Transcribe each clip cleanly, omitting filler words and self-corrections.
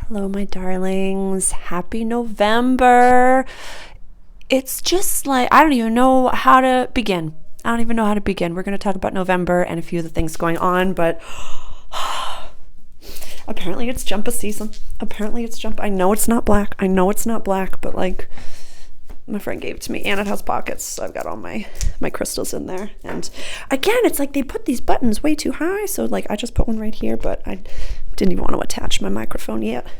Hello, my darlings. Happy November. It's just like, I don't even know how to begin. We're going to talk about November and a few of the things going on, but apparently it's jumpa season. I know it's not black, but like my friend gave it to me and it has pockets, so I've got all my crystals in there. And again, it's like they put these buttons way too high, so like I just put one right here, but I didn't even want to attach my microphone yet. I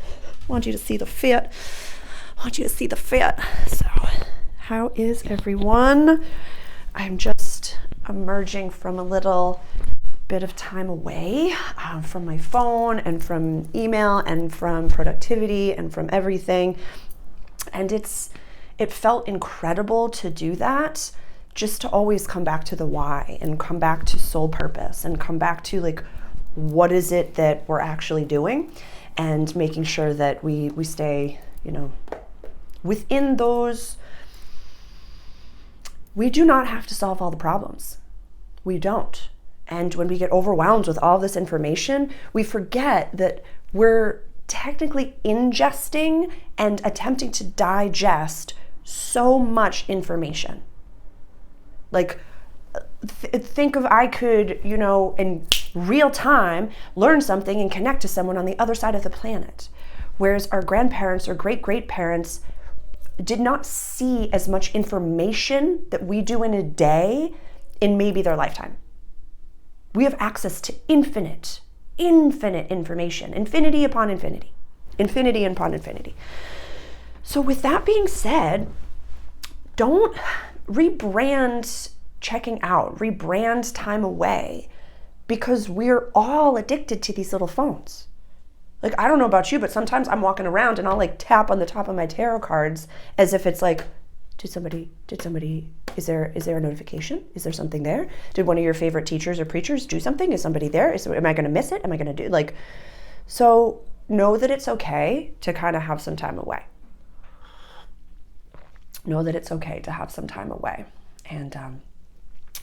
want you to see the fit. So how is everyone? I'm just emerging from a little bit of time away from my phone and from email and from productivity and from everything, and it felt incredible to do that, just to always come back to the why and come back to soul purpose and come back to like, what is it that we're actually doing, and making sure that we stay, within those. We do not have to solve all the problems. We don't. And when we get overwhelmed with all this information, we forget that we're technically ingesting and attempting to digest so much information. Like, think of, I could, in real time, learn something and connect to someone on the other side of the planet. Whereas our grandparents or great-great-parents did not see as much information that we do in a day in maybe their lifetime. We have access to infinite information, infinity upon infinity. So with that being said, don't rebrand checking out, rebrand time away, because we're all addicted to these little phones. Like, I don't know about you, but sometimes I'm walking around and I'll like tap on the top of my tarot cards as if it's like, is there a notification? Is there something there? Did one of your favorite teachers or preachers do something? Is somebody there? Am I going to miss it? Am I going to do like, so know that it's okay to kind of have some time away. And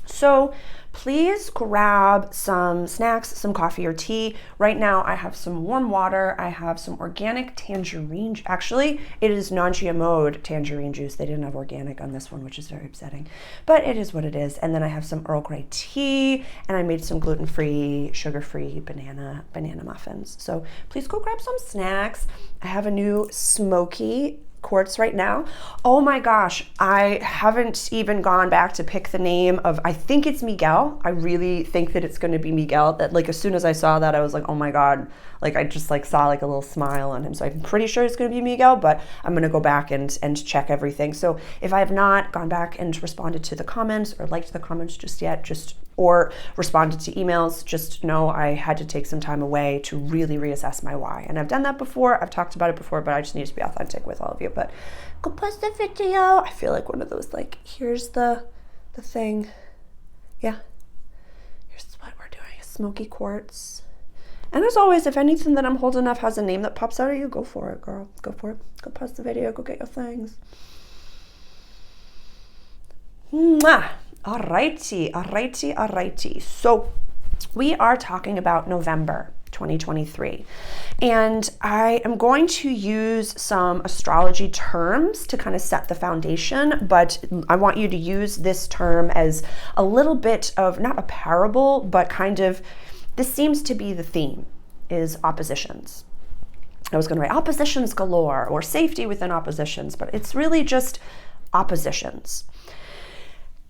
so please grab some snacks, some coffee or tea. Right now I have some warm water. I have some organic tangerine. Actually, it is non-GMO'd tangerine juice. They didn't have organic on this one, which is very upsetting, but it is what it is. And then I have some Earl Grey tea, and I made some gluten-free, sugar-free banana muffins. So please go grab some snacks. I have a new smoky quartz right now. Oh my gosh, I haven't even gone back to pick the name of, I think it's Miguel. I really think that it's going to be Miguel. That like, as soon as I saw that, I was like, oh my God, like I just like saw like a little smile on him. So I'm pretty sure it's going to be Miguel, but I'm going to go back and check everything. So if I have not gone back and responded to the comments or liked the comments just yet, or responded to emails, just know I had to take some time away to really reassess my why. And I've done that before, I've talked about it before, but I just need to be authentic with all of you. But go post the video. I feel like one of those, like, here's the thing. Yeah, here's what we're doing, a smoky quartz. And as always, if anything that I'm holding up has a name that pops out at you, go for it, girl. Go for it. Go post the video, go get your things. Mwah. Alrighty. So we are talking about November 2023. And I am going to use some astrology terms to kind of set the foundation, but I want you to use this term as a little bit of, not a parable, but kind of, this seems to be the theme, is oppositions. I was going to write oppositions galore or safety within oppositions, but it's really just oppositions.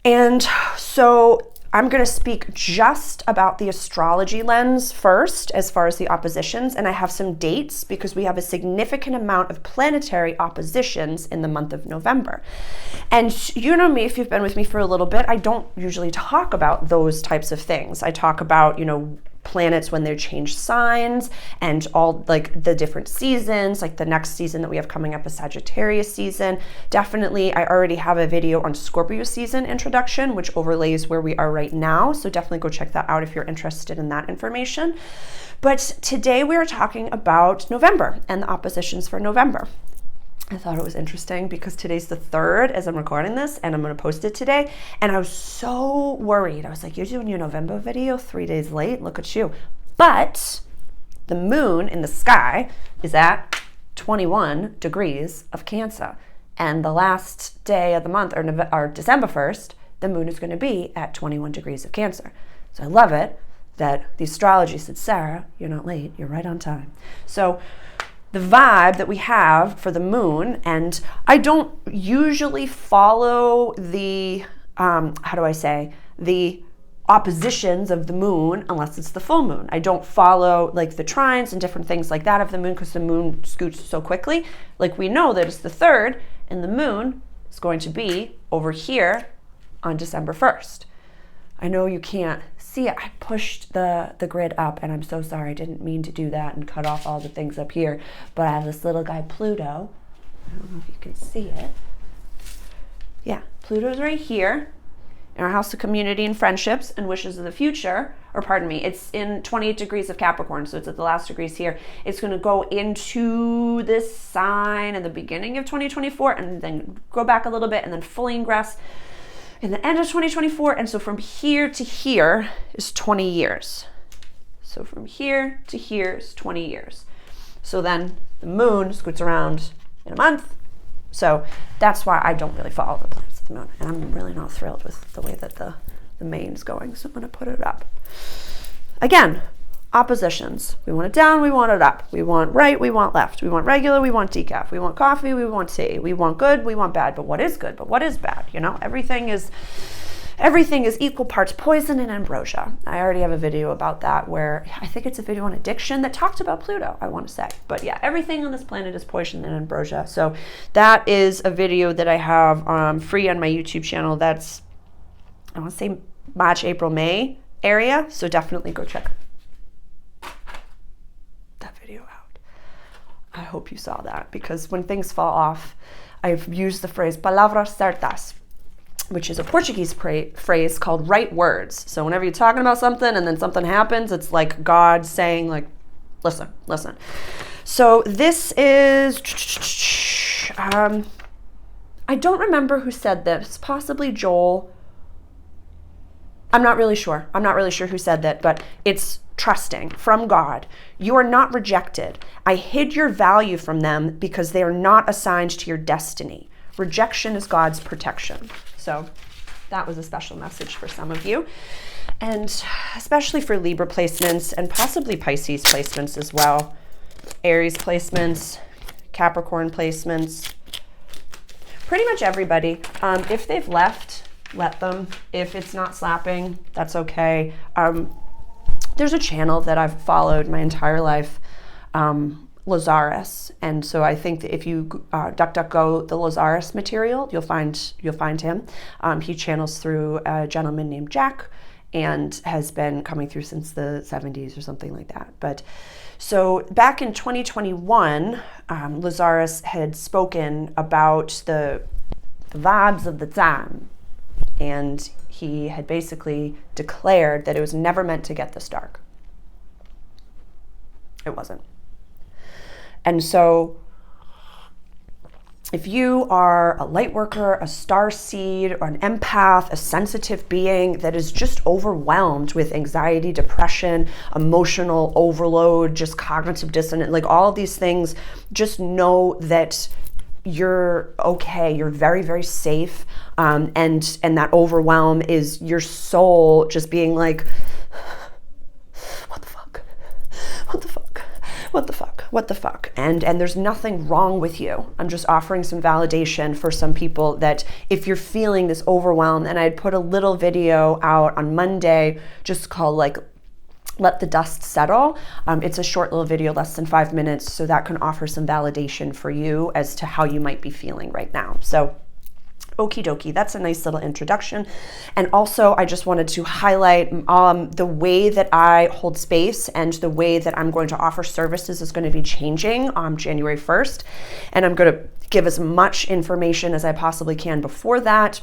And so I'm going to speak just about the astrology lens first, as far as the oppositions, and I have some dates because we have a significant amount of planetary oppositions in the month of November. And you know me, if you've been with me for a little bit, I don't usually talk about those types of things. I talk about, planets when they change signs and all like the different seasons, like the next season that we have coming up is Sagittarius season. Definitely, I already have a video on Scorpio season introduction, which overlays where we are right now. So definitely go check that out if you're interested in that information. But today we are talking about November and the oppositions for November. I thought it was interesting because today's the 3rd as I'm recording this, and I'm going to post it today. And I was so worried. I was like, you're doing your November video 3 days late? Look at you. But the moon in the sky is at 21 degrees of Cancer. And the last day of the month, or December 1st, the moon is going to be at 21 degrees of Cancer. So I love it that the astrology said, Sarah, you're not late, you're right on time. So the vibe that we have for the moon, and I don't usually follow the, the oppositions of the moon unless it's the full moon. I don't follow like the trines and different things like that of the moon because the moon scoots so quickly. Like we know that it's the 3rd and the moon is going to be over here on December 1st. I know you can't see it. I pushed the grid up and I'm so sorry. I didn't mean to do that and cut off all the things up here. But I have this little guy, Pluto. I don't know if you can see it. Yeah, Pluto's right here in our house of community and friendships and wishes of the future, or pardon me, it's in 28 degrees of Capricorn, so it's at the last degrees here. It's going to go into this sign in the beginning of 2024 and then go back a little bit and then fully ingress in the end of 2024. And so from here to here is 20 years. So from here to here is 20 years. So then the moon scoots around in a month. So that's why I don't really follow the planets of the moon. And I'm really not thrilled with the way that the main's going. So I'm going to put it up. Again, oppositions. We want it down, we want it up. We want right, we want left. We want regular, we want decaf. We want coffee, we want tea. We want good, we want bad. But what is good? But what is bad? You know, everything is equal parts poison and ambrosia. I already have a video about that where I think it's a video on addiction that talked about Pluto, I want to say. But yeah, everything on this planet is poison and ambrosia. So that is a video that I have free on my YouTube channel. That's, I want to say March, April, May area. So definitely go check that video out. I hope you saw that because when things fall off, I've used the phrase palavras certas, which is a Portuguese phrase called right words. So whenever you're talking about something and then something happens, it's like God saying like, listen. So this is, I don't remember who said this, possibly Joel. I'm not really sure who said that, but it's trusting from God. You are not rejected. I hid your value from them because they are not assigned to your destiny. Rejection is God's protection. So that was a special message for some of you, and especially for Libra placements and possibly Pisces placements as well. Aries placements, Capricorn placements, pretty much everybody. If they've left, let them. If it's not slapping, that's okay. There's a channel that I've followed my entire life, Lazarus, and so I think that if you DuckDuckGo the Lazarus material, you'll find him. He channels through a gentleman named Jack, and has been coming through since the 70s or something like that. But so back in 2021, Lazarus had spoken about the vibes of the time, and he had basically declared that it was never meant to get this dark. It wasn't. And so if you are a light worker, a star seed, or an empath, a sensitive being that is just overwhelmed with anxiety, depression, emotional overload, just cognitive dissonance, like all of these things, just know that you're okay. You're very, very safe. And that overwhelm is your soul just being like, what the fuck? What the fuck? What the fuck? What the fuck? And there's nothing wrong with you. I'm just offering some validation for some people that if you're feeling this overwhelm, and I'd put a little video out on Monday just called like, Let the Dust Settle. It's a short little video, less than 5 minutes, so that can offer some validation for you as to how you might be feeling right now. So okie dokie, that's a nice little introduction. And also I just wanted to highlight the way that I hold space and the way that I'm going to offer services is going to be changing on January 1st. And I'm going to give as much information as I possibly can before that.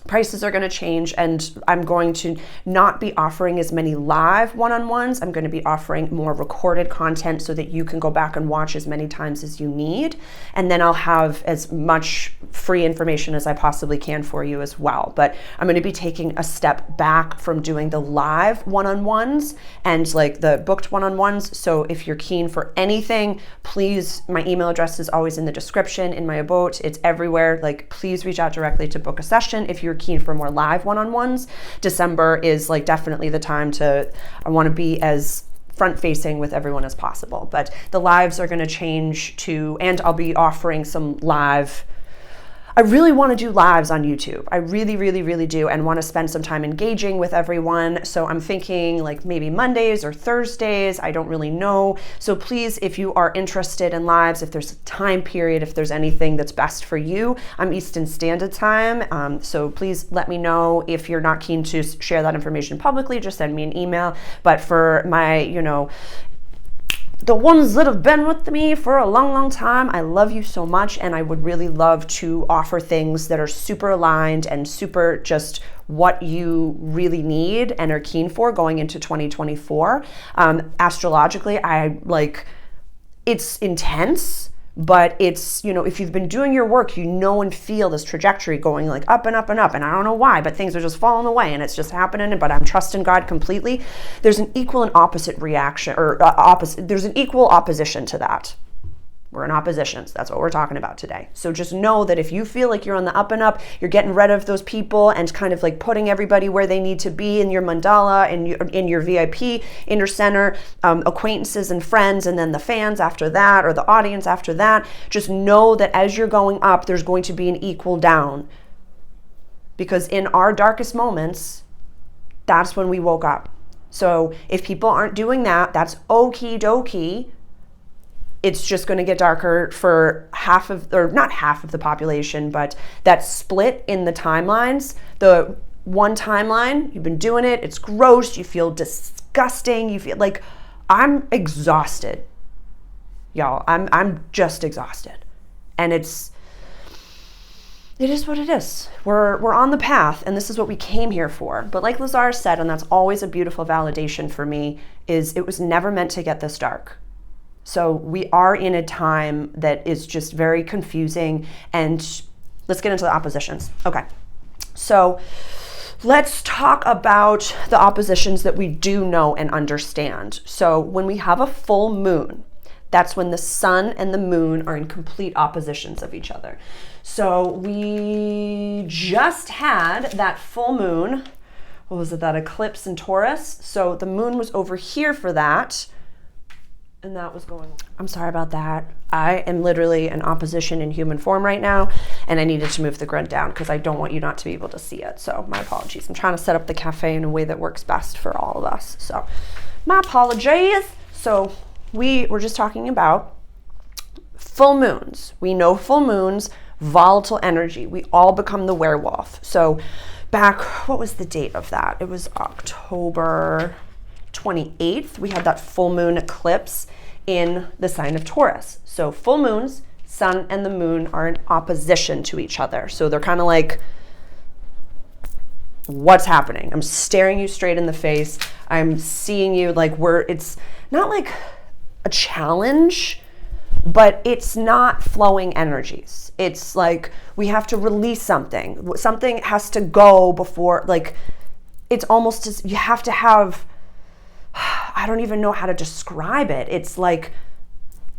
Prices are going to change, and I'm going to not be offering as many live one-on-ones. I'm going to be offering more recorded content so that you can go back and watch as many times as you need. And then I'll have as much free information as I possibly can for you as well. But I'm going to be taking a step back from doing the live one-on-ones and like the booked one-on-ones. So if you're keen for anything, please, my email address is always in the description, in my about, it's everywhere. Like, please reach out directly to book a session if you're keen for more live one-on-ones. December is like definitely the time I want to be as front facing with everyone as possible. But the lives are going to change and I'll be offering some live. I really want to do lives on YouTube. I really, really, really do, and want to spend some time engaging with everyone. So I'm thinking like maybe Mondays or Thursdays. I don't really know. So please, if you are interested in lives, if there's a time period, if there's anything that's best for you, I'm Eastern Standard Time. So please let me know. If you're not keen to share that information publicly, just send me an email. But for my, the ones that have been with me for a long, long time, I love you so much, and I would really love to offer things that are super aligned and super just what you really need and are keen for going into 2024. Astrologically, it's intense, but it's, if you've been doing your work, and feel this trajectory going like up and up and up, and I don't know why, but things are just falling away and it's just happening, but I'm trusting God completely. There's an equal and opposite reaction, or there's an equal opposition to that. We're in oppositions. That's what we're talking about today. So just know that if you feel like you're on the up and up, you're getting rid of those people and kind of like putting everybody where they need to be in your mandala, in your VIP, in your center, acquaintances and friends, and then the fans after that, or the audience after that. Just know that as you're going up, there's going to be an equal down. Because in our darkest moments, that's when we woke up. So if people aren't doing that, that's okie dokie. It's just going to get darker for not half of the population, but that split in the timelines. The one timeline, you've been doing it, it's gross, you feel disgusting, you feel like, I'm exhausted. Y'all, I'm just exhausted. And it is what it is. We're on the path, and this is what we came here for. But like Lazar said, and that's always a beautiful validation for me, is it was never meant to get this dark. So we are in a time that is just very confusing, and let's get into the oppositions. Okay, so let's talk about the oppositions that we do know and understand. So when we have a full moon, that's when the sun and the moon are in complete oppositions of each other. So we just had that full moon. What was it? That eclipse in Taurus. So the moon was over here for that. And that was going, I'm sorry about that. I am literally in opposition in human form right now, and I needed to move the grid down because I don't want you not to be able to see it. So my apologies. I'm trying to set up the cafe in a way that works best for all of us. So my apologies. So we were just talking about full moons. We know full moons, volatile energy. We all become the werewolf. So back, what was the date of that? It was October 28th, we had that full moon eclipse in the sign of Taurus. So full moons, sun and the moon are in opposition to each other. So they're kind of like, what's happening? I'm staring you straight in the face. I'm seeing you like it's not like a challenge, but it's not flowing energies. It's like we have to release something. Something has to go before, like, it's almost as you have to have, I don't even know how to describe it. It's like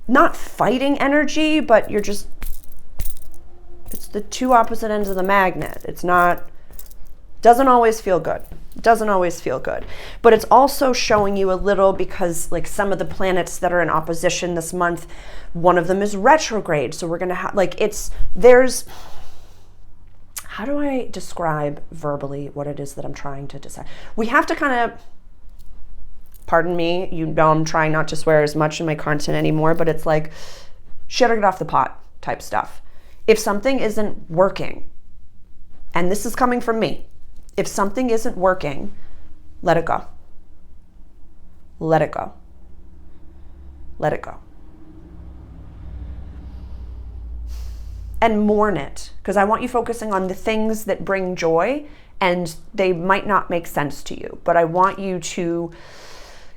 not fighting energy, but it's the two opposite ends of the magnet. Doesn't always feel good. Doesn't always feel good. But it's also showing you a little, because like some of the planets that are in opposition this month, one of them is retrograde. So we're going to have how do I describe verbally what it is that I'm trying to decide? We have to kind of, pardon me, I'm trying not to swear as much in my content anymore, but it's like shit or get off the pot type stuff. If something isn't working, and this is coming from me, if something isn't working, let it go. Let it go. Let it go. And mourn it, because I want you focusing on the things that bring joy, and they might not make sense to you, but I want you to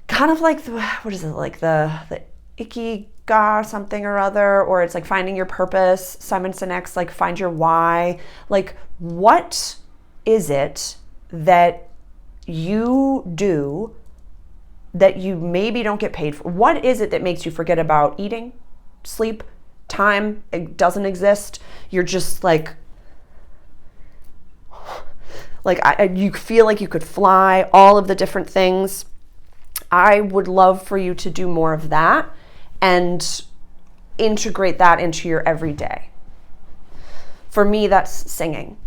kind of like, the ikiga something or other, or it's like finding your purpose. Simon Sinek's like find your why. Like, what is it that you do that you maybe don't get paid for? What is it that makes you forget about eating, sleep, time, it doesn't exist. You're just like you feel like you could fly, all of the different things. I would love for you to do more of that and integrate that into your everyday. For me, that's singing.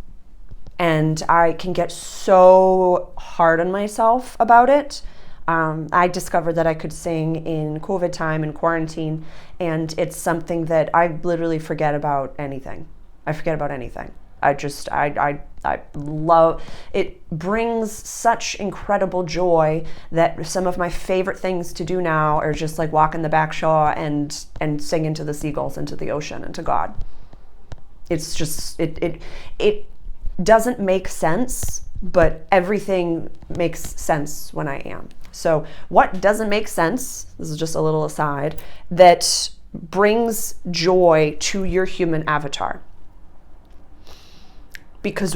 And I can get so hard on myself about it. I discovered that I could sing in COVID time and quarantine, and it's something that I literally forget about anything. I forget about anything. I love it. Brings such incredible joy that some of my favorite things to do now are just like walk in the back shore and sing into the seagulls, into the ocean, into God. It's just it doesn't make sense, but everything makes sense when I am. So what doesn't make sense, this is just a little aside, that brings joy to your human avatar. Because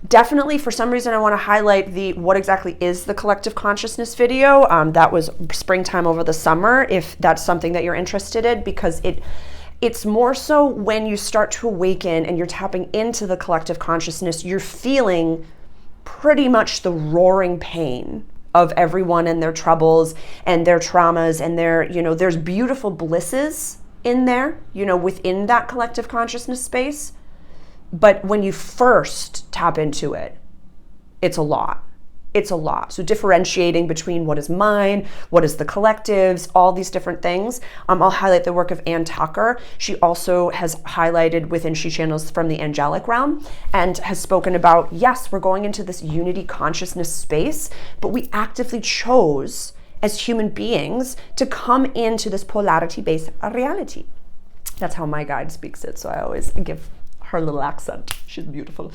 definitely for some reason I want to highlight the what exactly is the collective consciousness video. That was springtime over the summer, if that's something that you're interested in, because it's more so when you start to awaken and you're tapping into the collective consciousness, you're feeling pretty much the roaring pain of everyone and their troubles and their traumas and their, there's beautiful blisses in there, within that collective consciousness space. But when you first tap into it, it's a lot. It's a lot. So differentiating between what is mine, what is the collectives, all these different things. I'll highlight the work of Ann Tucker. She also has highlighted within She Channels from the angelic realm and has spoken about, yes, we're going into this unity consciousness space, but we actively chose as human beings to come into this polarity-based reality. That's how my guide speaks it, so I always give her little accent. She's beautiful.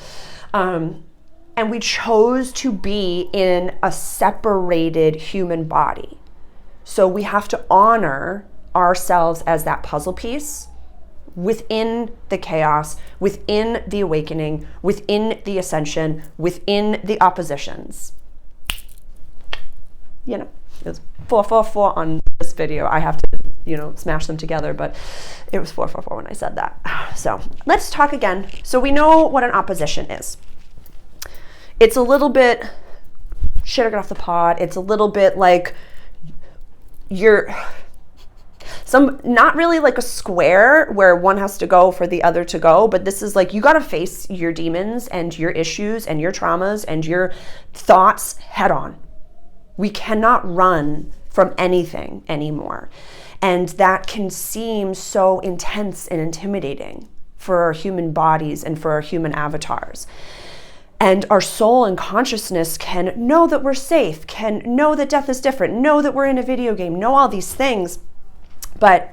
And we chose to be in a separated human body. So we have to honor ourselves as that puzzle piece within the chaos, within the awakening, within the ascension, within the oppositions. It's 444 on this video. I have to, smash them together, but it was 444 when I said that. So let's talk again. So we know what an opposition is. It's a little bit, shit, I got off the pot. It's a little bit like not really like a square where one has to go for the other to go, but this is like, you got to face your demons and your issues and your traumas and your thoughts head on. We cannot run from anything anymore. And that can seem so intense and intimidating for our human bodies and for our human avatars. And our soul and consciousness can know that we're safe, can know that death is different, know that we're in a video game, know all these things. But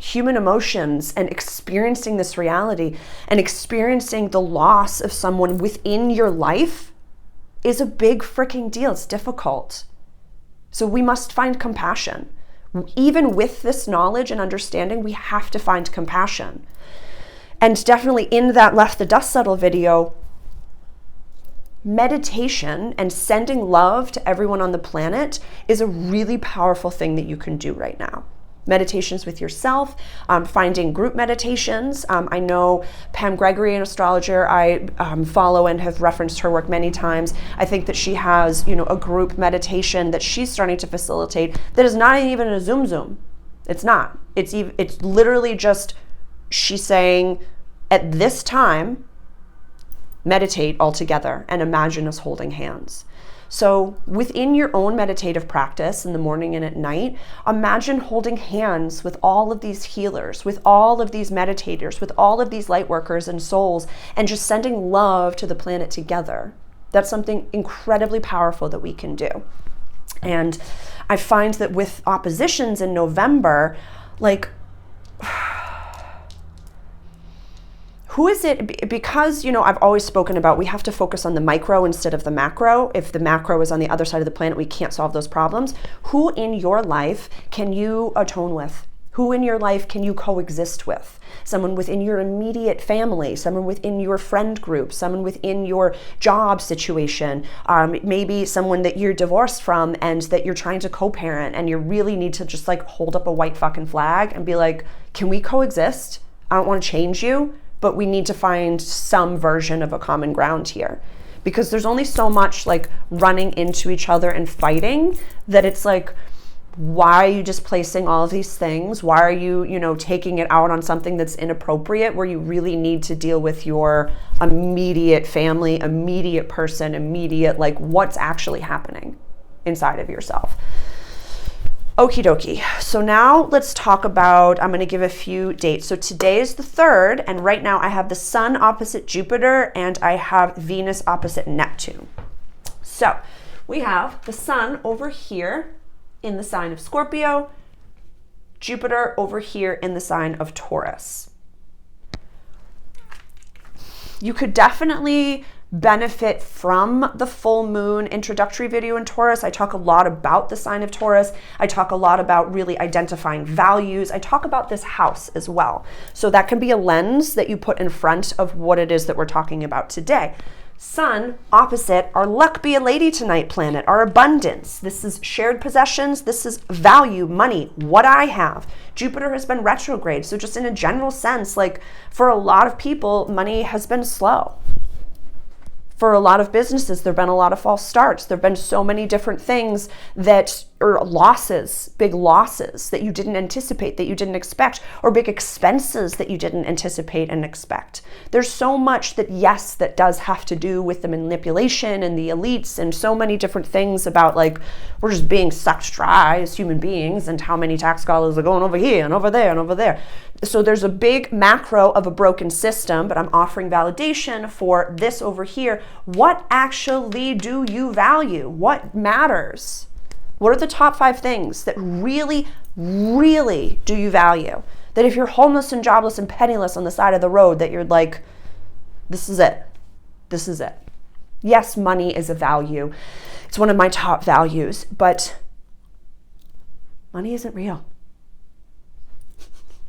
human emotions and experiencing this reality and experiencing the loss of someone within your life is a big freaking deal. It's difficult. So we must find compassion. Even with this knowledge and understanding, we have to find compassion. And definitely in that Left the Dust Settle video, meditation and sending love to everyone on the planet is a really powerful thing that you can do right now. Meditations with yourself, finding group meditations. I know Pam Gregory, an astrologer I follow and have referenced her work many times. I think that she has, a group meditation that she's starting to facilitate that is not even a Zoom. It's not. It's literally just she's saying, at this time, meditate all together and imagine us holding hands. So within your own meditative practice in the morning and at night, imagine holding hands with all of these healers, with all of these meditators, with all of these light workers and souls, and just sending love to the planet together. That's something incredibly powerful that we can do. And I find that with oppositions in November, who is it? Because, I've always spoken about we have to focus on the micro instead of the macro. If the macro is on the other side of the planet, we can't solve those problems. Who in your life can you atone with? Who in your life can you coexist with? Someone within your immediate family, someone within your friend group, someone within your job situation, maybe someone that you're divorced from and that you're trying to co-parent, and you really need to just like hold up a white fucking flag and be like, can we coexist? I don't want to change you, but we need to find some version of a common ground here. Because there's only so much like running into each other and fighting that it's like, why are you displacing all of these things? Why are you, taking it out on something that's inappropriate, where you really need to deal with your immediate family, immediate person, immediate, like what's actually happening inside of yourself. Okie dokie. So now let's talk about, I'm going to give a few dates. So today is the 3rd, and right now I have the Sun opposite Jupiter and I have Venus opposite Neptune. So we have the Sun over here in the sign of Scorpio, Jupiter over here in the sign of Taurus. You could definitely benefit from the full moon introductory video in Taurus. I talk a lot about the sign of Taurus. I talk a lot about really identifying values. I talk about this house as well. So that can be a lens that you put in front of what it is that we're talking about today. Sun opposite our luck be a lady tonight planet, our abundance. This is shared possessions. This is value, money, what I have. Jupiter has been retrograde. So just in a general sense, like for a lot of people, money has been slow. For a lot of businesses, there have been a lot of false starts. There have been so many different things or losses, big losses that you didn't anticipate, that you didn't expect, or big expenses that you didn't anticipate and expect. There's so much that does have to do with the manipulation and the elites and so many different things about like, we're just being sucked dry as human beings, and how many tax dollars are going over here and over there and over there. So there's a big macro of a broken system, but I'm offering validation for this over here. What actually do you value? What matters? What are the top 5 things that really, really do you value? That if you're homeless and jobless and penniless on the side of the road, that you're like, this is it. This is it. Yes, money is a value. It's one of my top values, but money isn't real.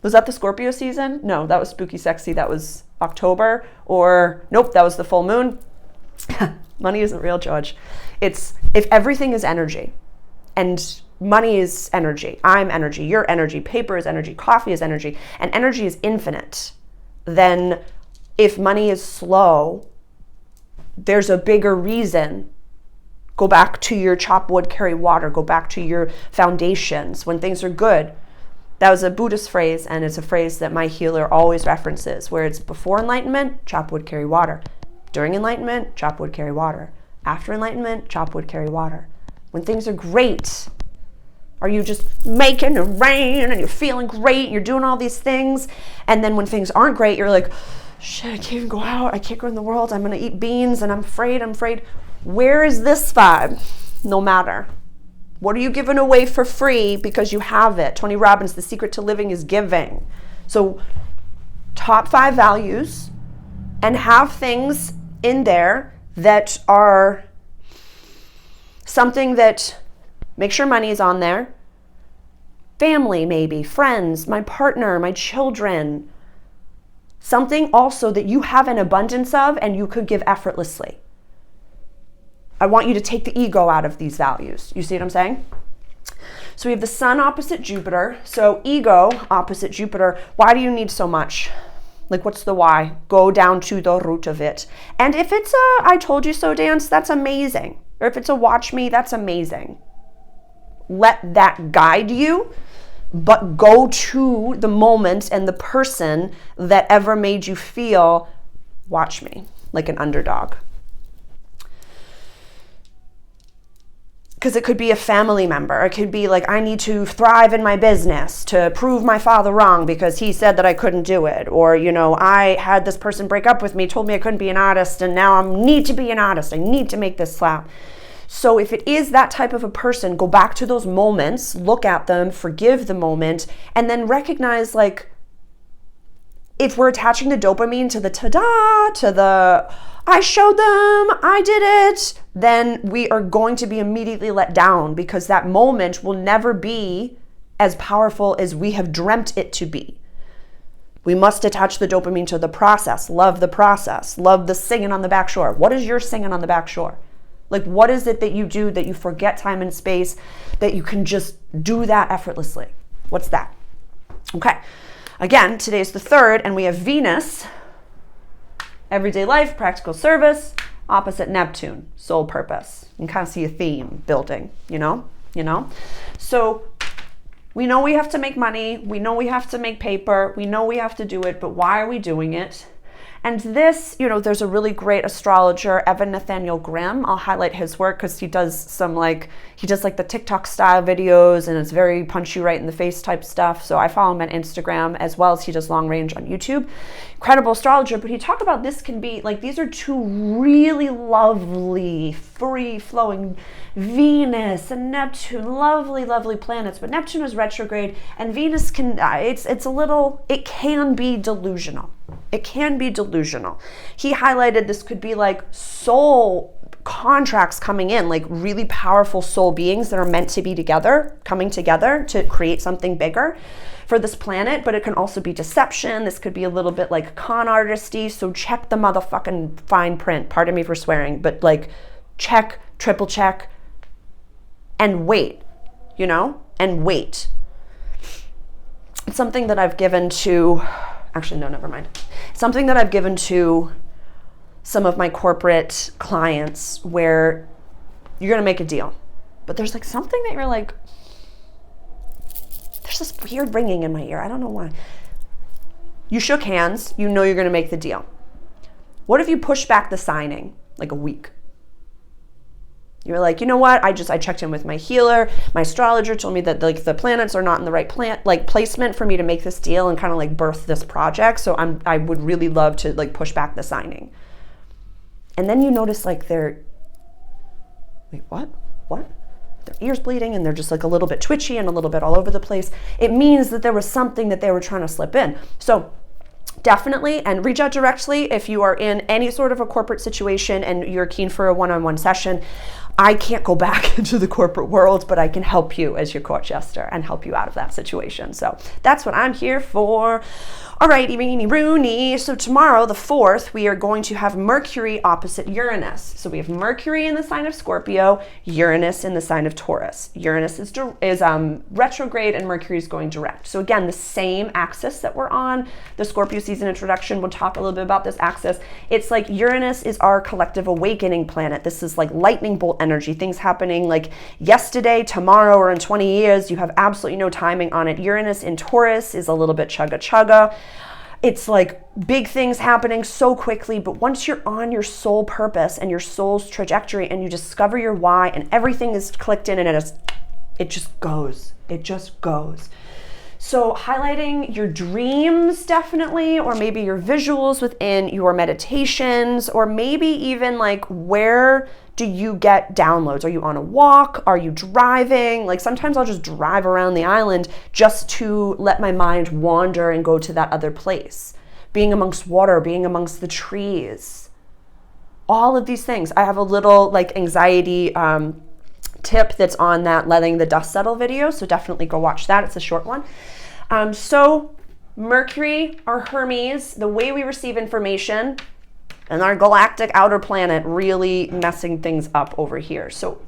Was that the Scorpio season? No, that was Spooky Sexy. That was October. Or nope, that was the full moon. Money isn't real, George. If everything is energy, and money is energy, I'm energy, you're energy, paper is energy, coffee is energy, and energy is infinite, then if money is slow, there's a bigger reason. Go back to your chop wood, carry water. Go back to your foundations when things are good. That was a Buddhist phrase, and it's a phrase that my healer always references, where it's before enlightenment, chop wood, carry water. During enlightenment, chop wood, carry water. After enlightenment, chop wood, carry water. When things are great, are you just making it rain and you're feeling great and you're doing all these things? And then when things aren't great, you're like, shit, I can't even go out. I can't go in the world. I'm going to eat beans and I'm afraid. Where is this vibe? No matter. What are you giving away for free because you have it? Tony Robbins, the secret to living is giving. So top 5 values, and have things in there that are something that, make sure money is on there. Family, maybe, friends, my partner, my children. Something also that you have an abundance of and you could give effortlessly. I want you to take the ego out of these values. You see what I'm saying? So we have the Sun opposite Jupiter. So ego opposite Jupiter. Why do you need so much? Like, what's the why? Go down to the root of it. And if it's a I told you so dance, that's amazing. Or if it's a watch me, that's amazing. Let that guide you, but go to the moment and the person that ever made you feel, watch me, like an underdog. Because it could be a family member. It could be like, I need to thrive in my business to prove my father wrong because he said that I couldn't do it. Or, I had this person break up with me, told me I couldn't be an artist, and now I need to be an artist. I need to make this slap. So if it is that type of a person, go back to those moments, look at them, forgive the moment, and then recognize, like, if we're attaching the dopamine to the ta-da, to the I showed them, I did it, then we are going to be immediately let down because that moment will never be as powerful as we have dreamt it to be. We must attach the dopamine to the process. Love the process. Love the singing on the back shore. What is your singing on the back shore? Like, what is it that you do that you forget time and space, that you can just do that effortlessly? What's that? Okay. Again, today's the 3rd, and we have Venus, everyday life, practical service, opposite Neptune, soul purpose. You can kind of see a theme building, you know? So we know we have to make money. We know we have to make paper. We know we have to do it, but why are we doing it? And this, there's a really great astrologer, Evan Nathaniel Grimm. I'll highlight his work because he does some the TikTok style videos, and it's very punch you right in the face type stuff. So I follow him on Instagram, as well as he does long range on YouTube. Incredible astrologer, but he talked about this can be these are two really lovely, free flowing Venus and Neptune, lovely, lovely planets. But Neptune is retrograde, and Venus can it can be delusional. It can be delusional. He highlighted this could be like soul contracts coming in, like really powerful soul beings that are meant to be together, coming together to create something bigger for this planet. But it can also be deception. This could be a little bit like con artisty. So check the motherfucking fine print. Pardon me for swearing, but check, triple check, and wait, and wait. It's something that I've given to, actually, no, never mind. Something that I've given to some of my corporate clients where you're going to make a deal, but there's something that you're there's this weird ringing in my ear. I don't know why. You shook hands. You're going to make the deal. What if you push back the signing a week? You're like, you know what? I checked in with my healer. My astrologer told me that the planets are not in the right placement for me to make this deal and kind of birth this project. So I would really love to push back the signing. And then you notice they're, wait, what? Their ears bleeding, and they're just a little bit twitchy and a little bit all over the place. It means that there was something that they were trying to slip in. So definitely, and reach out directly if you are in any sort of a corporate situation and you're keen for a one-on-one session. I can't go back into the corporate world, but I can help you as your court jester and help you out of that situation. So that's what I'm here for. All righty, Meanie Rooney. So tomorrow, the 4th, we are going to have Mercury opposite Uranus. So we have Mercury in the sign of Scorpio, Uranus in the sign of Taurus. Uranus is retrograde, and Mercury is going direct. So again, the same axis that we're on. The Scorpio season introduction, we'll talk a little bit about this axis. It's Uranus is our collective awakening planet. This is lightning bolt energy, things happening yesterday, tomorrow, or in 20 years. You have absolutely no timing on it. Uranus in Taurus is a little bit chugga. It's big things happening so quickly, but once you're on your soul purpose and your soul's trajectory and you discover your why and everything is clicked in, and it just goes. So highlighting your dreams, definitely, or maybe your visuals within your meditations, or maybe even where do you get downloads? Are you on a walk? Are you driving? Sometimes I'll just drive around the island just to let my mind wander and go to that other place. Being amongst water, being amongst the trees. All of these things. I have a little anxiety tip that's on that Letting the Dust Settle video, so definitely go watch that. It's a short one. So Mercury, our Hermes, the way we receive information, and our galactic outer planet really messing things up over here. So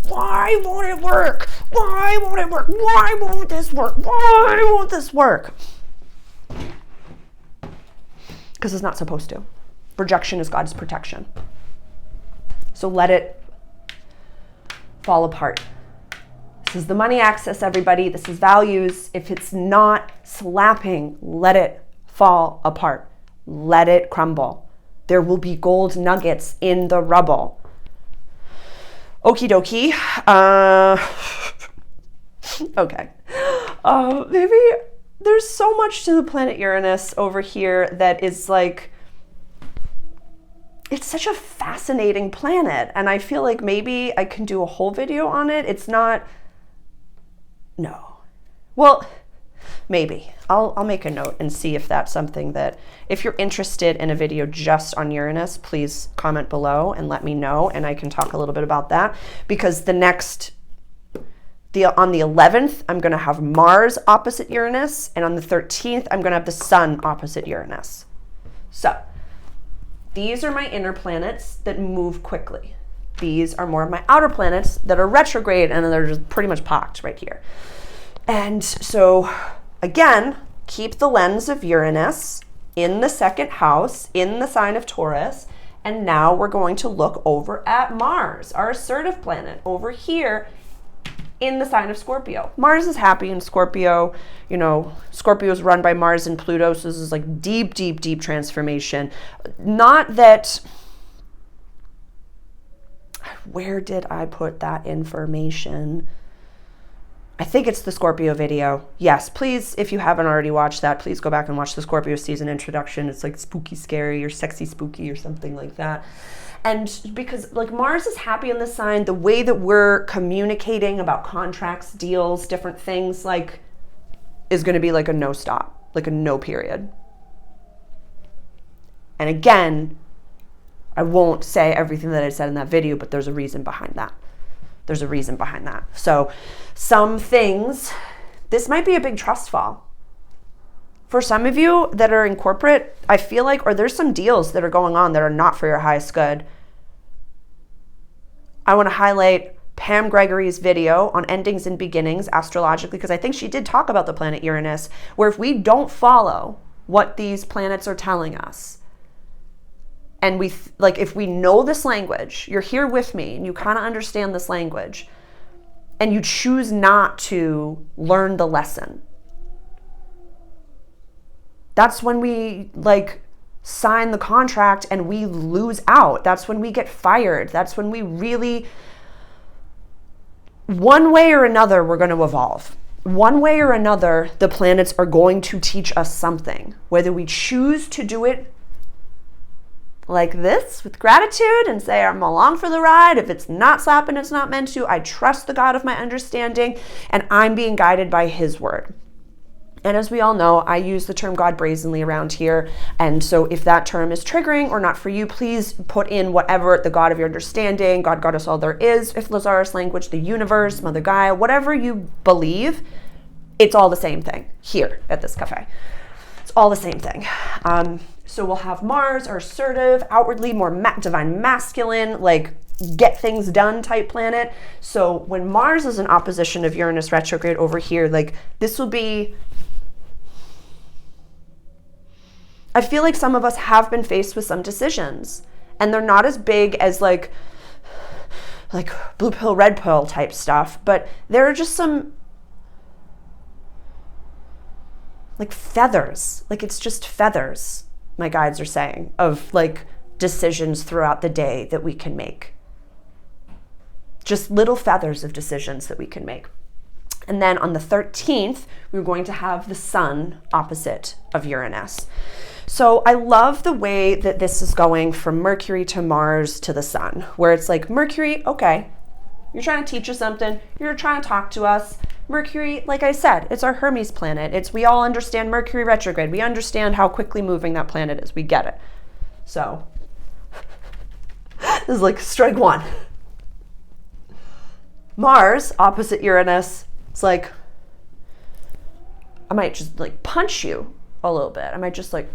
why won't it work? Why won't it work? Why won't this work? Why won't this work? Because it's not supposed to. Rejection is God's protection. So let it fall apart. This is the money axis, everybody. This is values. If it's not slapping, let it fall apart. Let it crumble. There will be gold nuggets in the rubble. Okie dokie. Okay. Maybe there's so much to the planet Uranus over here that is it's such a fascinating planet. And I feel maybe I can do a whole video on it. It's not, no. Well, maybe. I'll make a note and see if that's something that, if you're interested in a video just on Uranus, please comment below and let me know, and I can talk a little bit about that, because the next On the 11th, I'm going to have Mars opposite Uranus, and on the 13th, I'm going to have the Sun opposite Uranus. So these are my inner planets that move quickly. These are more of my outer planets that are retrograde, and they're just pretty much parked right here. And so, again, keep the lens of Uranus in the second house, in the sign of Taurus. And now we're going to look over at Mars, our assertive planet, over here in the sign of Scorpio. Mars is happy in Scorpio. You know, Scorpio is run by Mars and Pluto, so this is like deep, deep, deep transformation. Not that... Where did I put that information? I think it's the Scorpio video. Yes, please, if you haven't already watched that, please go back and watch the Scorpio season introduction. It's like spooky scary or sexy spooky or something like that. And because like Mars is happy in this sign, the way that we're communicating about contracts, deals, different things, like is going to be like a no stop, like a no period. And again, I won't say everything that I said in that video, but there's a reason behind that. There's a reason behind that. So some things, this might be a big trust fall. For some of you that are in corporate, I feel like, or there's some deals that are going on that are not for your highest good. I want to highlight Pam Gregory's video on endings and beginnings astrologically, because I think she did talk about the planet Uranus, where if we don't follow what these planets are telling us, and if we know this language, you're here with me and you kind of understand this language, and you choose not to learn the lesson, that's when we sign the contract and we lose out. That's when we get fired. That's when we really, one way or another, we're going to evolve. One way or another, the planets are going to teach us something. Whether we choose to do it like this with gratitude and say I'm along for the ride. If it's not slapping, it's not meant to. I trust the God of my understanding and I'm being guided by his word. And as we all know, I use the term God brazenly around here. And so if that term is triggering or not for you, please put in whatever the God of your understanding, God, Goddess, all there is, if Lazarus language, the universe, Mother Gaia, whatever you believe, it's all the same thing here at this cafe. It's all the same thing. So we'll have Mars, our assertive, outwardly more divine masculine, like get things done type planet. So when Mars is in opposition of Uranus retrograde over here, like this will be, I feel like some of us have been faced with some decisions and they're not as big as like blue pill, red pill type stuff, but there are just some like feathers, like it's just feathers, my guides are saying, of like decisions throughout the day that we can make. Just little feathers of decisions that we can make. And then on the 13th, we're going to have the Sun opposite of Uranus. So I love the way that this is going from Mercury to Mars to the Sun, where it's like Mercury, okay, you're trying to teach us something. You're trying to talk to us. Mercury, like I said, it's our Hermes planet. We all understand Mercury retrograde. We understand how quickly moving that planet is. We get it. So this is like strike one. Mars opposite Uranus. It's like, I might just like punch you a little bit. I might just like,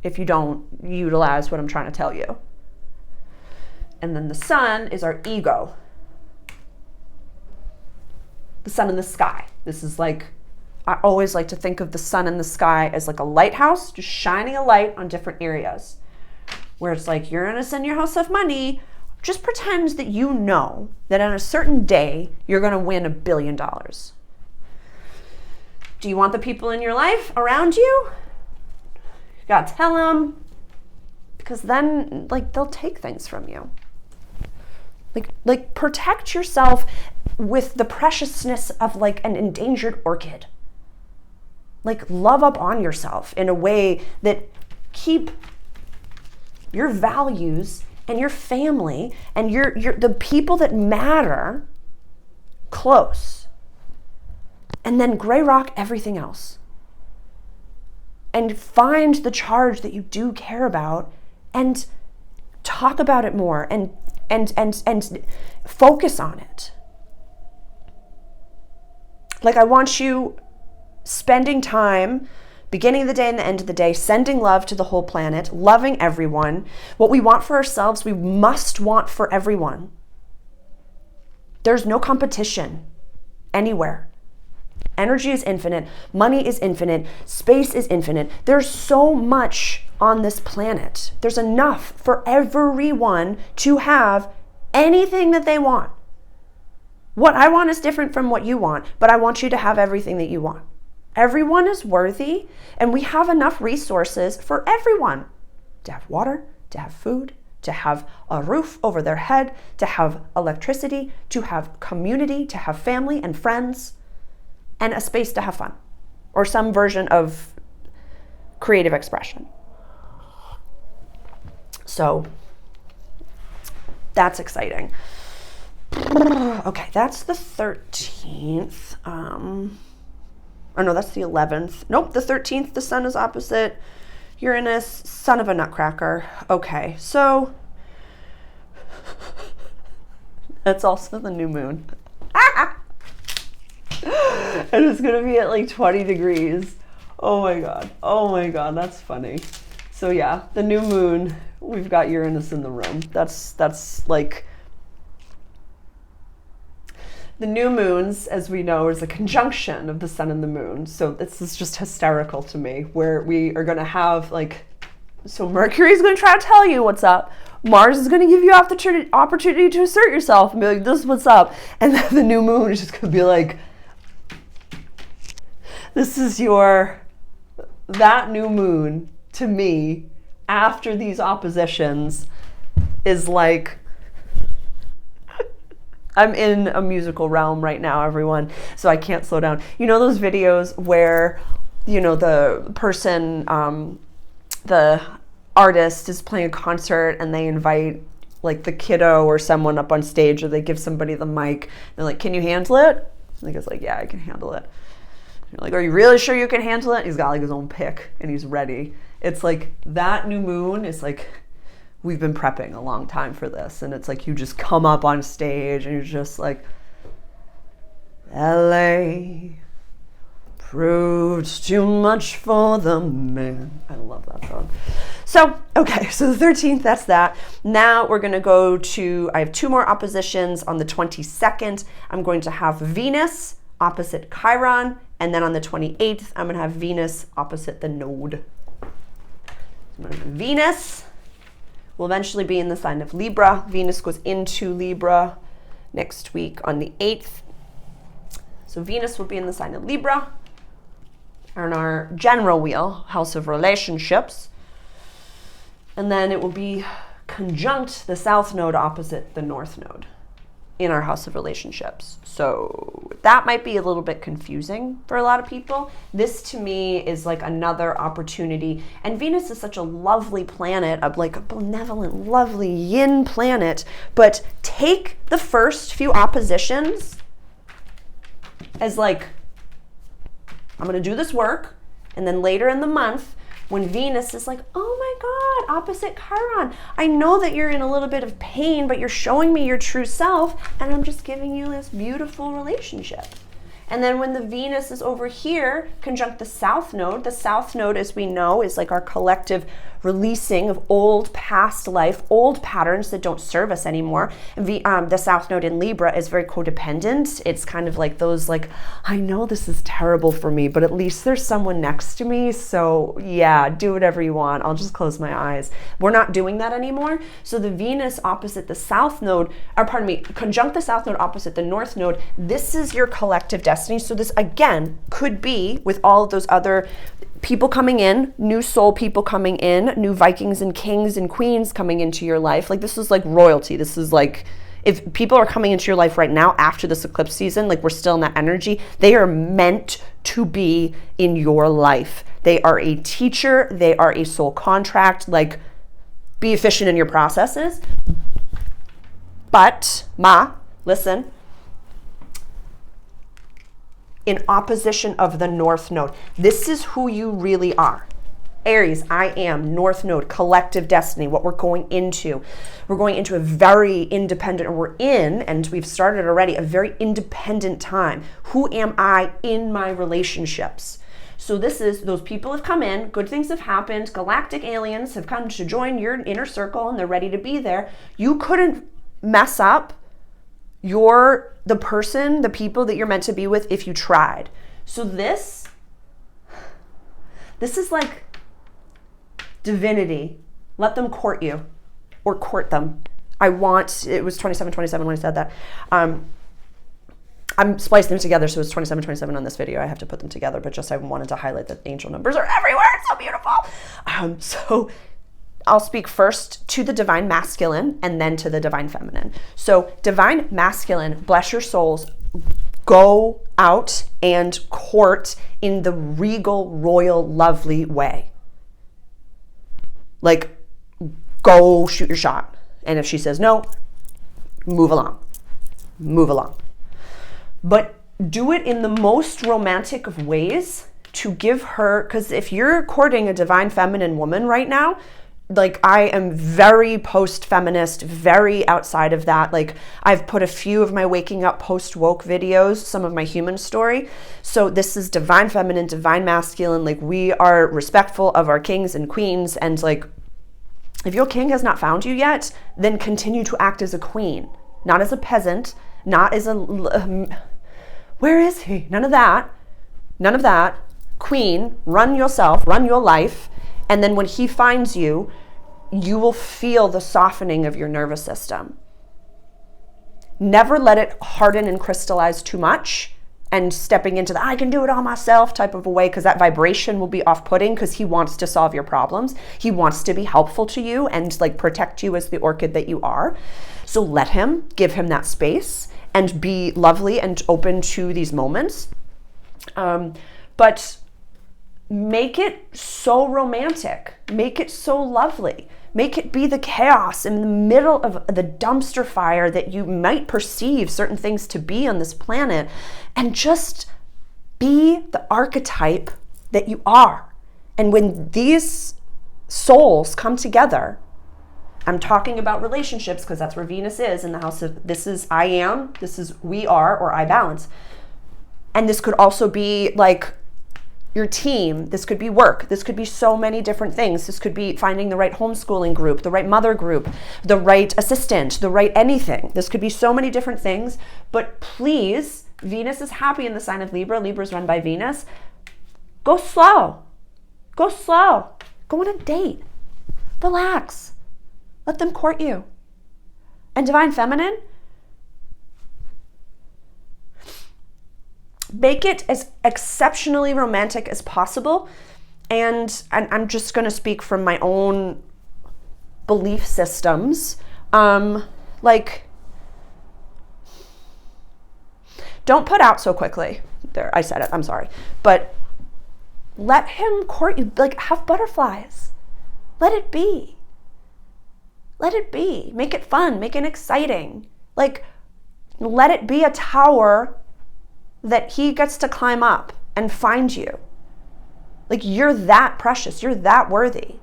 if you don't utilize what I'm trying to tell you. And then the Sun is our ego. The sun in the sky. This is like, I always like to think of the sun in the sky as like a lighthouse, just shining a light on different areas. Where it's like, Uranus in your house of money, just pretend that you know that on a certain day, you're going to win $1 billion. Do you want the people in your life around you? You got to tell them, because then like they'll take things from you. Like protect yourself with the preciousness of like an endangered orchid. Like love up on yourself in a way that keep your values and your family and your the people that matter close. And then gray rock everything else. And find the charge that you do care about and talk about it more and focus on it. Like, I want you spending time, beginning of the day and the end of the day, sending love to the whole planet, loving everyone. What we want for ourselves, we must want for everyone. There's no competition anywhere. Energy is infinite. Money is infinite. Space is infinite. There's so much on this planet. There's enough for everyone to have anything that they want. What I want is different from what you want, but I want you to have everything that you want. Everyone is worthy, and we have enough resources for everyone to have water, to have food, to have a roof over their head, to have electricity, to have community, to have family and friends, and a space to have fun, or some version of creative expression. So that's exciting. Okay, that's the 13th. Oh no, that's the 11th. Nope, the 13th, the sun is opposite Uranus, son of a nutcracker. Okay, so that's also the new moon. And it's gonna be at like 20 degrees. Oh my god, that's funny. So yeah, the new moon, we've got Uranus in the room. That's like, the new moons, as we know, is a conjunction of the sun and the moon. So this is just hysterical to me, where we are gonna have like, so Mercury is gonna try to tell you what's up. Mars is gonna give you opportunity to assert yourself and be like, this is what's up. And then the new moon is just gonna be like, this is that new moon to me after these oppositions is like, I'm in a musical realm right now, everyone, so I can't slow down. You know those videos where, you know, the person, the artist is playing a concert and they invite like the kiddo or someone up on stage, or they give somebody the mic. They're like, can you handle it? And the guy's like, yeah, I can handle it. You're like, are you really sure you can handle it? He's got like his own pick and he's ready. It's like that new moon is like, we've been prepping a long time for this. And it's like, you just come up on stage and you're just like, LA proved too much for the man. I love that song. So, okay, so the 13th, that's that. Now we're gonna go to, I have two more oppositions on the 22nd. I'm going to have Venus opposite Chiron. And then on the 28th, I'm gonna have Venus opposite the node. So Venus will eventually be in the sign of Libra. Venus goes into Libra next week on the 8th. So Venus will be in the sign of Libra on our general wheel, house of relationships. And then it will be conjunct the south node opposite the north node in our house of relationships. So that might be a little bit confusing for a lot of people. This to me is like another opportunity. And Venus is such a lovely planet, like a benevolent, lovely yin planet. But take the first few oppositions as like, I'm gonna do this work. And then later in the month, when Venus is like, oh my God, opposite Chiron, I know that you're in a little bit of pain, but you're showing me your true self, and I'm just giving you this beautiful relationship. And then when the Venus is over here, conjunct the south node, as we know, is like our collective releasing of old past life, old patterns that don't serve us anymore. The south node in Libra is very codependent. It's kind of like those like, I know this is terrible for me, but at least there's someone next to me. So yeah, do whatever you want. I'll just close my eyes. We're not doing that anymore. So the Venus opposite the south node, or pardon me, conjunct the south node opposite the north node. This is your collective destiny. So this again could be with all of those other people coming in, new soul people coming in, new Vikings and kings and queens coming into your life. Like this is like royalty. This is like, if people are coming into your life right now after this eclipse season, like we're still in that energy, they are meant to be in your life. They are a teacher. They are a soul contract. Like, be efficient in your processes. But, listen, in opposition of the north node. This is who you really are. Aries, I am, North Node, collective destiny, what we're going into. We're going into a very independent, or we're in, and we've started already, a very independent time. Who am I in my relationships? So this is, those people have come in, good things have happened, galactic aliens have come to join your inner circle and they're ready to be there. You couldn't mess up the person, the people that you're meant to be with if you tried. So this is like divinity. Let them court you, or court them. It was 2727 when I said that. I'm splicing them together, so it's 2727 on this video. I have to put them together, but just I wanted to highlight that the angel numbers are everywhere. It's so beautiful. So I'll speak first to the divine masculine and then to the divine feminine. So divine masculine, bless your souls, go out and court in the regal, royal, lovely way. Like, go shoot your shot. And if she says no, move along. Move along. But do it in the most romantic of ways to give her, because if you're courting a divine feminine woman right now, like, I am very post-feminist, very outside of that. Like, I've put a few of my waking up post-woke videos, some of my human story. So this is divine feminine, divine masculine. Like, we are respectful of our kings and queens. And like, if your king has not found you yet, then continue to act as a queen, not as a peasant, not as a, where is he? None of that. None of that. Queen, run yourself, run your life. And then when he finds you, you will feel the softening of your nervous system. Never let it harden and crystallize too much and stepping into the I can do it all myself type of a way, because that vibration will be off-putting, because he wants to solve your problems. He wants to be helpful to you and like protect you as the orchid that you are. So let him, give him that space and be lovely and open to these moments. But make it so romantic. Make it so lovely. Make it be the chaos in the middle of the dumpster fire that you might perceive certain things to be on this planet, and just be the archetype that you are. And when these souls come together, I'm talking about relationships because that's where Venus is, in the house of, this is I am, this is we are, or I balance. And this could also be like your team. This could be work. This could be so many different things. This could be finding the right homeschooling group, the right mother group, the right assistant, the right anything. This could be so many different things. But please, Venus is happy in the sign of Libra. Libra is run by Venus. Go slow. Go slow. Go on a date. Relax. Let them court you. And divine feminine, make it as exceptionally romantic as possible. And I'm just going to speak from my own belief systems. Like, don't put out so quickly. There, I said it. I'm sorry. But let him court you. Like, have butterflies. Let it be. Let it be. Make it fun. Make it exciting. Like, let it be a tower that he gets to climb up and find you. Like, you're that precious. You're that worthy.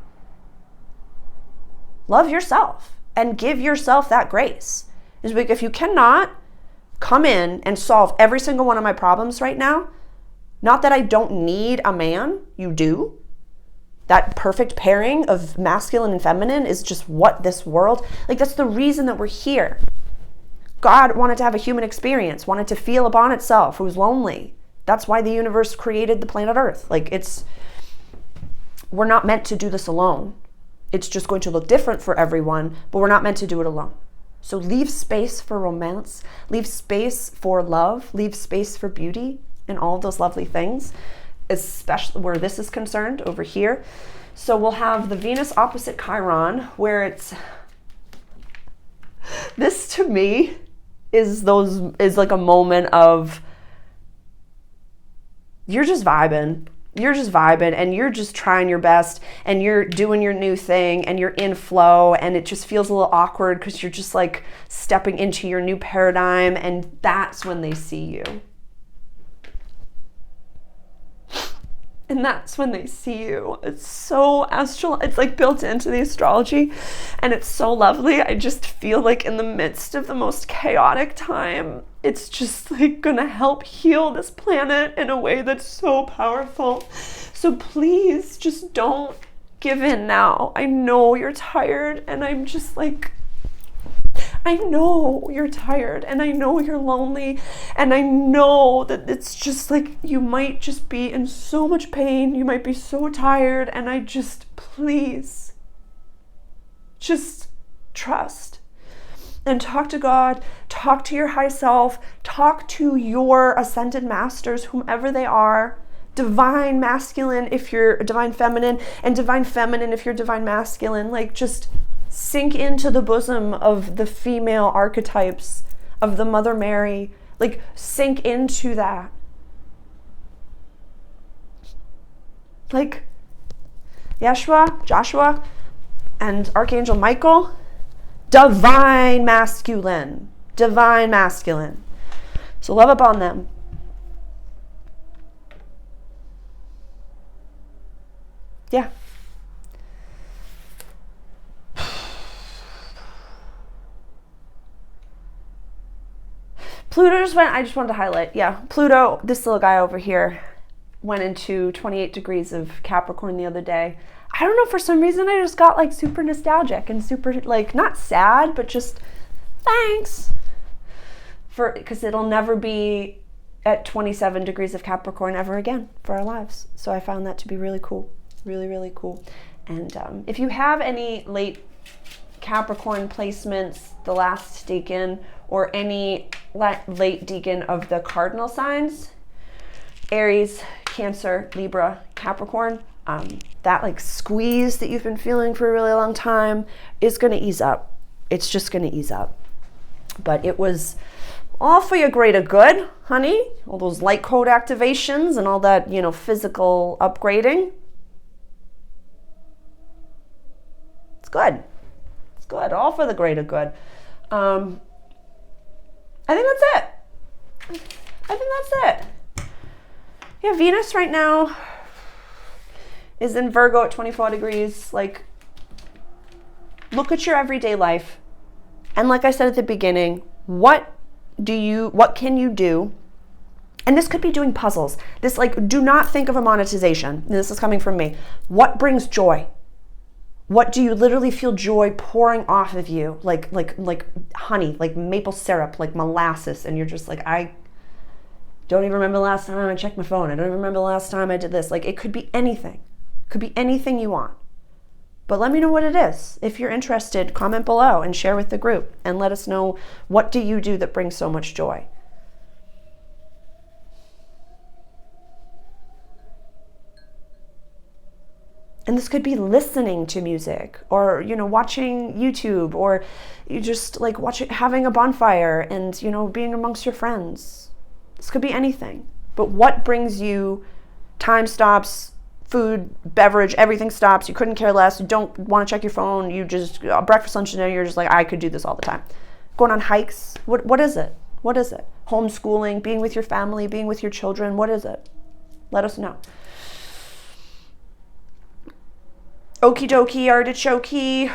Love yourself and give yourself that grace. It's like, if you cannot come in and solve every single one of my problems right now, not that I don't need a man, you do. That perfect pairing of masculine and feminine is just what this world, like, that's the reason that we're here. God wanted to have a human experience, wanted to feel upon itself. It was lonely. That's why the universe created the planet Earth. Like, we're not meant to do this alone. It's just going to look different for everyone, but we're not meant to do it alone. So leave space for romance, leave space for love, leave space for beauty and all of those lovely things, especially where this is concerned over here. So we'll have the Venus opposite Chiron, where it's, this to me is like a moment of, you're just vibing and you're just trying your best and you're doing your new thing and you're in flow, and it just feels a little awkward because you're just like stepping into your new paradigm, and that's when they see you. And that's when they see you. It's so astral. It's like built into the astrology, and it's so lovely. I just feel like in the midst of the most chaotic time, it's just like gonna help heal this planet in a way that's so powerful. So please just don't give in now. I know you're tired, and I'm just like, I know you're tired, and I know you're lonely, and I know that it's just like you might just be in so much pain, you might be so tired, and I just, please, just trust and talk to God, talk to your high self, talk to your ascended masters, whomever they are, divine masculine if you're divine feminine, and divine feminine if you're divine masculine. Like, just sink into the bosom of the female archetypes of the Mother Mary. Like, sink into that. Like, Joshua, and Archangel Michael, divine masculine. So love upon them. Yeah. Pluto I just wanted to highlight, Pluto, this little guy over here, went into 28 degrees of Capricorn the other day. I don't know, for some reason I just got like super nostalgic and super like, not sad, but just thanks. Because it'll never be at 27 degrees of Capricorn ever again for our lives. So I found that to be really cool, really, really cool. And if you have any late Capricorn placements, the last decan, or any late decan of the cardinal signs, Aries, Cancer, Libra, Capricorn, that like squeeze that you've been feeling for a really long time is going to ease up. It's just going to ease up. But it was all for your greater good, honey. All those light code activations and all that, physical upgrading. It's good. It's good. All for the greater good. I think that's it. Yeah, Venus right now is in Virgo at 24 degrees. Like, look at your everyday life. And like I said at the beginning, what can you do? And this could be doing puzzles. This, like, do not think of a monetization. This is coming from me. What brings joy? What do you literally feel joy pouring off of you? Like honey, like maple syrup, like molasses. And you're just like, I don't even remember the last time I checked my phone. I don't even remember the last time I did this. Like, it could be anything. It could be anything you want. But let me know what it is. If you're interested, comment below and share with the group. And let us know, what do you do that brings so much joy? And this could be listening to music, or, watching YouTube, or you just like having a bonfire and, being amongst your friends. This could be anything. But what brings you? Time stops, food, beverage, everything stops. You couldn't care less. You don't want to check your phone. You just, breakfast, lunch, and dinner, you're just like, I could do this all the time. Going on hikes. What is it? What is it? Homeschooling, being with your family, being with your children. What is it? Let us know. Okie dokie, artichoke. I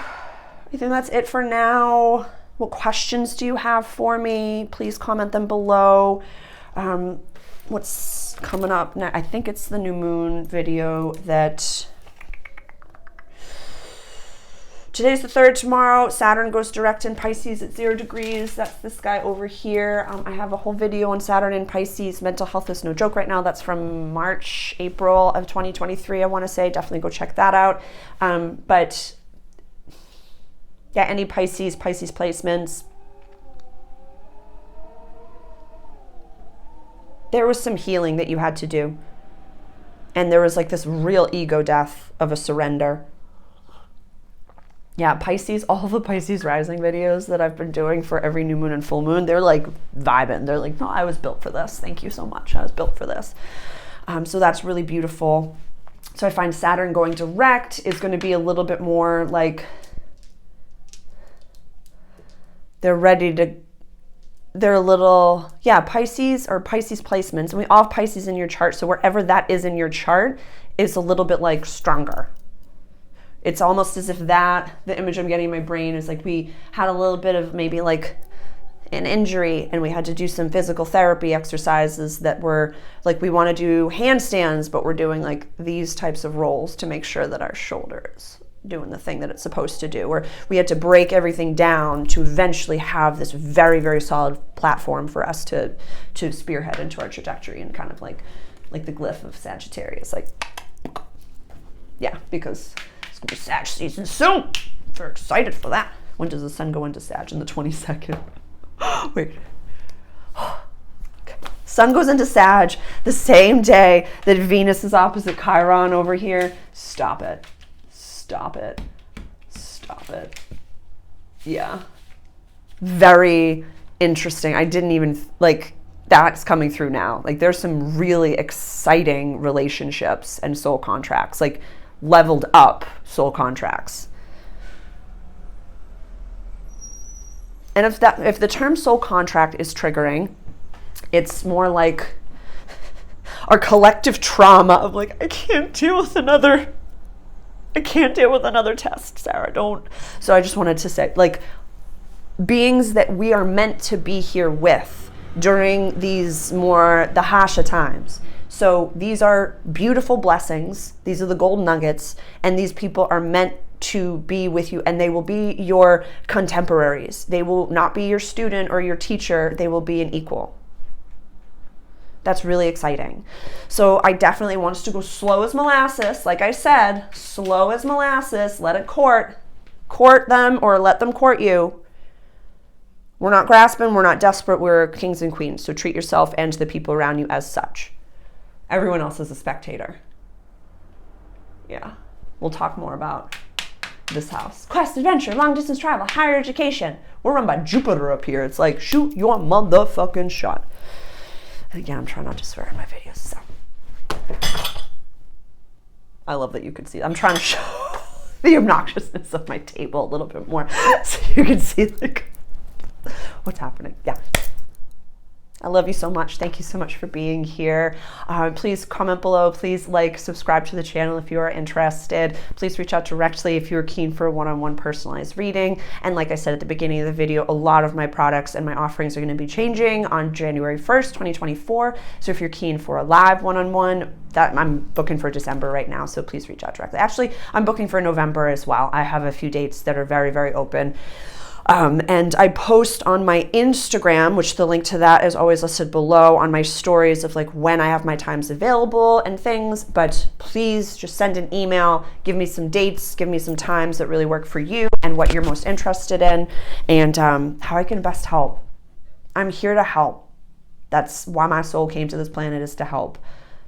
think that's it for now. What questions do you have for me? Please comment them below. What's coming up next? I think it's the new moon video that... Today's the 3rd, tomorrow Saturn goes direct in Pisces at 0 degrees. That's this guy over here. I have a whole video on Saturn in Pisces. Mental health is no joke right now. That's from April of 2023, I want to say. Definitely go check that out. But yeah, any Pisces placements. There was some healing that you had to do. And there was like this real ego death of a surrender. Yeah, Pisces, all the Pisces rising videos that I've been doing for every new moon and full moon, they're like vibing. They're like, no, I was built for this. Thank you so much. I was built for this. So that's really beautiful. So I find Saturn going direct is going to be a little bit more like they're a little, Pisces or Pisces placements. And we all have Pisces in your chart. So wherever that is in your chart is a little bit like stronger. It's almost as if the image I'm getting in my brain is like we had a little bit of maybe like an injury and we had to do some physical therapy exercises that were like, we want to do handstands, but we're doing like these types of rolls to make sure that our shoulders doing the thing that it's supposed to do, or we had to break everything down to eventually have this very, very solid platform for us to spearhead into our trajectory, and kind of like the glyph of Sagittarius, like, yeah, because it's gonna be Sag season soon. Very excited for that. When does the sun go into Sag? On the 22nd. Wait. Okay. Sun goes into Sag the same day that Venus is opposite Chiron over here. Stop it. Stop it. Stop it. Yeah. Very interesting. I didn't even, like, that's coming through now. Like, there's some really exciting relationships and soul contracts, like leveled up soul contracts. And if the term soul contract is triggering, it's more like our collective trauma of like, I can't deal with another test, Sarah, don't. So I just wanted to say, like, beings that we are meant to be here with during these the Hasha times. So these are beautiful blessings. These are the gold nuggets, and these people are meant to be with you, and they will be your contemporaries. They will not be your student or your teacher. They will be an equal. That's really exciting. So I definitely want us to go slow as molasses. Like I said, slow as molasses. Let it court them, or let them court you. We're not grasping. We're not desperate. We're kings and queens. So treat yourself and the people around you as such. Everyone else is a spectator. Yeah. We'll talk more about this house. Quest, adventure, long distance travel, higher education. We're run by Jupiter up here. It's like, shoot your motherfucking shot. And again, I'm trying not to swear in my videos, so. I love that you can see. I'm trying to show the obnoxiousness of my table a little bit more so you can see like what's happening. Yeah. I love you so much. Thank you so much for being here. Please comment below. Please like, subscribe to the channel if you are interested. Please reach out directly if you're keen for a one-on-one personalized reading. And like I said at the beginning of the video, a lot of my products and my offerings are going to be changing on January 1st, 2024. So if you're keen for a live one-on-one, that I'm booking for December right now, so please reach out directly. Actually, I'm booking for November as well. I have a few dates that are very, very open. And I post on my Instagram, which the link to that is always listed below, on my stories of like when I have my times available and things. But please just send an email, give me some dates, give me some times that really work for you and what you're most interested in, and how I can best help. I'm here to help. That's why my soul came to this planet, is to help.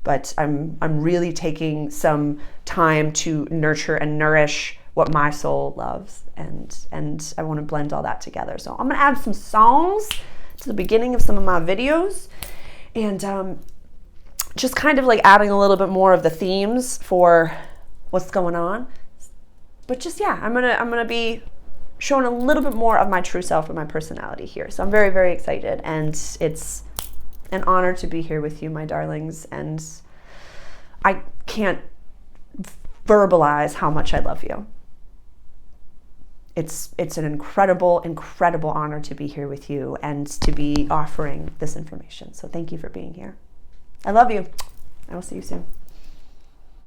But I'm really taking some time to nurture and nourish what my soul loves, and I want to blend all that together. So I'm gonna add some songs to the beginning of some of my videos, and just kind of like adding a little bit more of the themes for what's going on. But just, yeah, I'm gonna be showing a little bit more of my true self and my personality here. So I'm very, very excited, and it's an honor to be here with you, my darlings, and I can't verbalize how much I love you. It's an incredible, incredible honor to be here with you and to be offering this information. So thank you for being here. I love you. I will see you soon.